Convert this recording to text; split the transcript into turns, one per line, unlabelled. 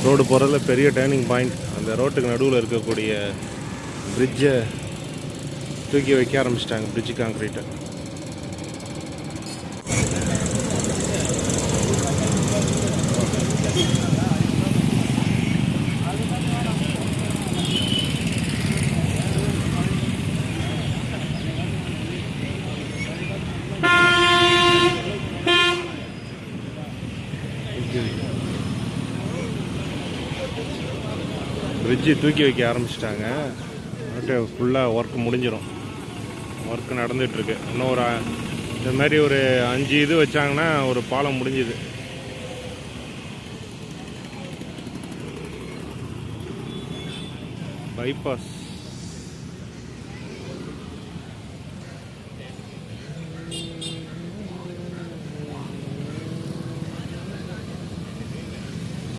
Road போகிறதுல பெரிய turning point. அந்த ரோட்டுக்கு நடுவில் இருக்கக்கூடிய பிரிட்ஜை தூக்கி வைக்க ஆரம்பிச்சிட்டாங்க, பிரிட்ஜ் காங்க்ரீட்டை. பிரிட்ஜு தூக்கி வைக்க ஆரம்பிச்சிட்டாங்க. ஃபுல்லாக ஒர்க் முடிஞ்சிடும். ஒர்க் நடந்துகிட்ருக்கு. இன்னும் ஒரு இந்த மாதிரி ஒரு 5 இது வச்சாங்கன்னா ஒரு பாலம் முடிஞ்சுது. பைபாஸ்